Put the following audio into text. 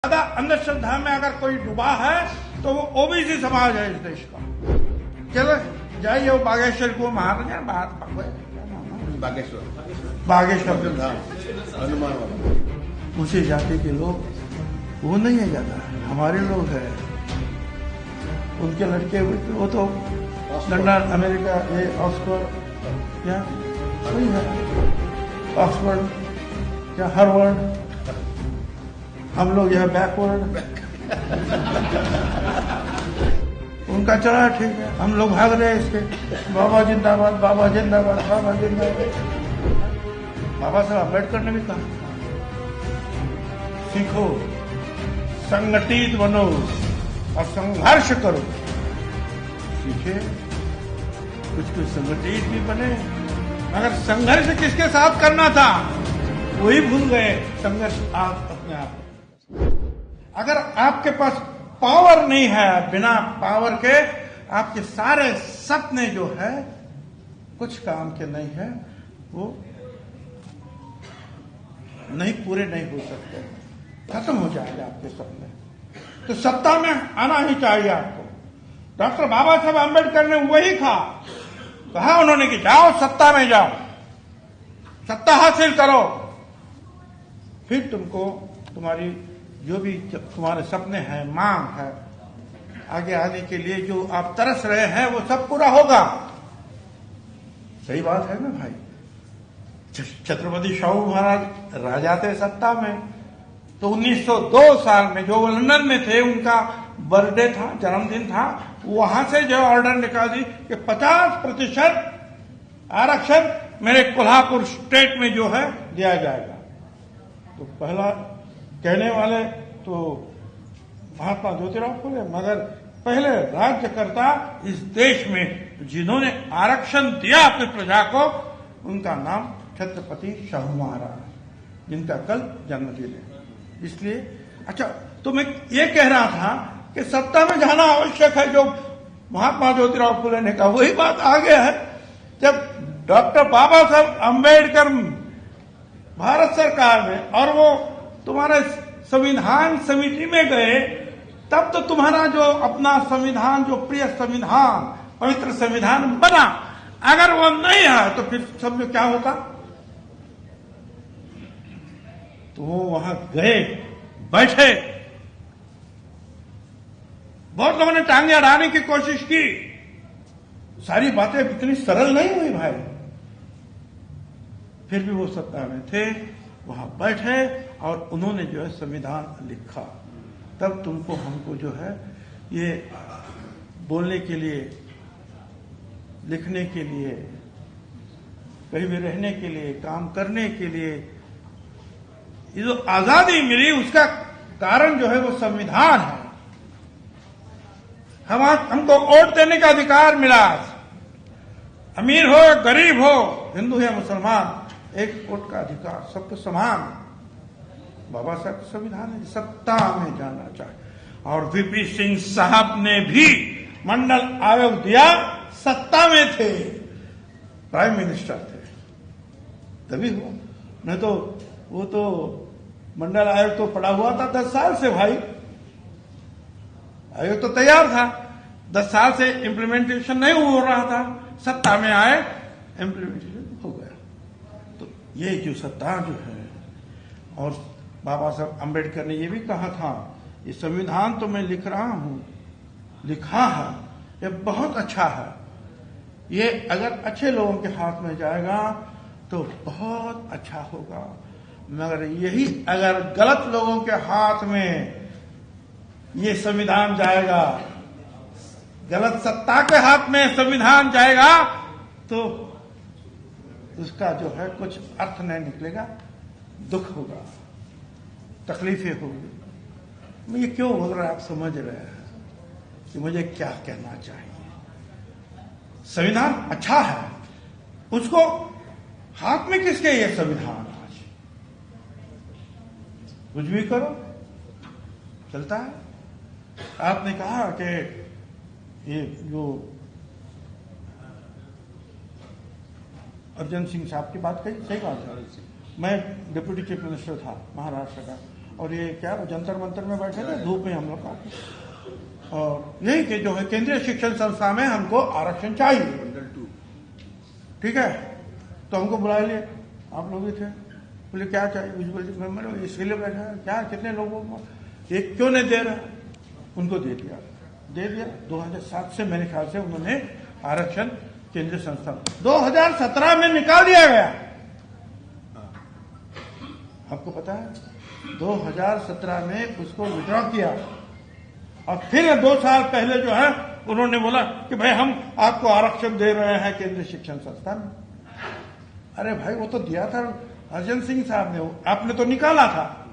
ज्यादा अंधश्रद्धा में अगर कोई डूबा है तो वो ओबीसी समाज है इस देश का। चलो जाइए वो बागेश्वर को महाराजा बागेश्वर हनुमान ऊंची जाति के लोग वो नहीं है ज्यादा, हमारे लोग हैं। उनके लड़के वो तो लंदन अमेरिका ये ऑक्सफोर्ड या वही है ऑक्सफोर्ड या हार्वर्ड, हम लोग यह बैकवर्ड। उनका चला ठीक है, हम लोग भाग रहे हैं इसके बाबा जिंदाबाद बाबा जिंदाबाद बाबा जिंदाबाद। बाबा साहब अम्बेडकर ने भी कहा सीखो, संगठित बनो और संघर्ष करो। सीखे, कुछ संगठित भी बने, मगर संघर्ष किसके साथ करना था वही भूल गए। संघर्ष आप अपने आप। अगर आपके पास पावर नहीं है, बिना पावर के आपके सारे सपने जो है कुछ काम के नहीं है, वो नहीं पूरे नहीं हो सकते, खत्म हो जाएंगे आपके सपने। तो सत्ता में आना ही चाहिए आपको। डॉक्टर बाबा साहब अम्बेडकर ने वही कहा उन्होंने कि जाओ सत्ता में जाओ, सत्ता हासिल करो, फिर तुमको तुम्हारी जो भी तुम्हारे सपने हैं, मांग है, आगे आने के लिए जो आप तरस रहे हैं वो सब पूरा होगा। सही बात है ना भाई। छत्रपति शाहू महाराज राजा थे सत्ता में, तो 1902 साल में जो वो लंदन में थे, उनका बर्थडे था, जन्मदिन था, वहां से जो ऑर्डर निकाल दी कि 50% आरक्षण मेरे कोल्हापुर स्टेट में जो है दिया जाएगा। तो पहला कहने वाले तो महात्मा ज्योतिराव फुले, मगर पहले राज्यकर्ता इस देश में जिन्होंने आरक्षण दिया अपनी प्रजा को, उनका नाम छत्रपति शाहू महाराज, जिनका कल जन्मदिन है। इसलिए अच्छा, तो मैं ये कह रहा था कि सत्ता में जाना आवश्यक है, जो महात्मा ज्योतिराव फुले ने कहा वही बात आगे है। जब डॉक्टर बाबा साहब अम्बेडकर भारत सरकार में और वो तुम्हारे संविधान समिति में गए, तब तो तुम्हारा जो अपना संविधान, जो प्रिय संविधान, पवित्र संविधान बना। अगर वो नहीं है तो फिर समझो क्या होता। तो वो वहां गए, बैठे, बहुत लोगों ने टांगे अड़ाने की कोशिश की, सारी बातें इतनी सरल नहीं हुई भाई। फिर भी वो सत्ता में थे, वहां बैठे और उन्होंने जो है संविधान लिखा। तब तुमको हमको जो है ये बोलने के लिए, लिखने के लिए, कहीं भी रहने के लिए, काम करने के लिए ये जो आजादी मिली, उसका कारण जो है वो संविधान है। हमको वोट देने का अधिकार मिला। अमीर हो या गरीब हो, हिंदू या मुसलमान, एक वोट का अधिकार, सबको समान। बाबा साहब का संविधान है, सत्ता में जाना चाहिए। और वीपी सिंह साहब ने भी मंडल आयोग दिया, सत्ता में थे, प्राइम मिनिस्टर थे, तभी हुआ। नहीं तो वो तो मंडल आयोग तो पड़ा हुआ था 10 साल से भाई। आयोग तो तैयार था, 10 साल से इम्प्लीमेंटेशन नहीं हो रहा था, सत्ता में आए, इम्प्लीमेंटेशन हो गया। तो ये जो सत्ता जो है, और बाबा साहब अम्बेडकर ने ये भी कहा था, ये संविधान तो मैं लिख रहा हूं, लिखा है, ये बहुत अच्छा है, ये अगर अच्छे लोगों के हाथ में जाएगा तो बहुत अच्छा होगा, मगर यही अगर गलत लोगों के हाथ में ये संविधान जाएगा, गलत सत्ता के हाथ में संविधान जाएगा, तो उसका जो है कुछ अर्थ नहीं निकलेगा, दुख होगा, तकलीफें होगी। मैं ये क्यों बोल रहा है, आप समझ रहे हैं कि मुझे क्या कहना चाहिए। संविधान अच्छा है, उसको हाथ में किसके ये संविधान, आज कुछ भी करो चलता है। आपने कहा कि ये जो अर्जन सिंह साहब की बात कही, सही बात है। मैं डिप्टी चीफ मिनिस्टर था महाराष्ट्र का, और ये क्या जंतर मंतर में बैठे थे धूप में हम लोग का, और यही कि जो है केंद्रीय शिक्षण संस्था में हमको आरक्षण चाहिए, ठीक है। तो हमको बुला लिए, आप लोग भी थे, बोले क्या चाहिए, मैंने इसके लिए बैठा है, क्या कितने लोगों को, ये क्यों नहीं दे रहा, उनको दे दिया 2007 से मेरे ख्याल से उन्होंने आरक्षण केंद्रीय संस्था 2017 में निकाल दिया गया, आपको पता है 2017 में उसको विड्रॉ किया, और फिर 2 साल पहले जो है उन्होंने बोला कि भाई हम आपको आरक्षण दे रहे हैं केंद्रीय शिक्षण संस्थान में। अरे भाई वो तो दिया था अर्जन सिंह साहब ने, आपने तो निकाला था।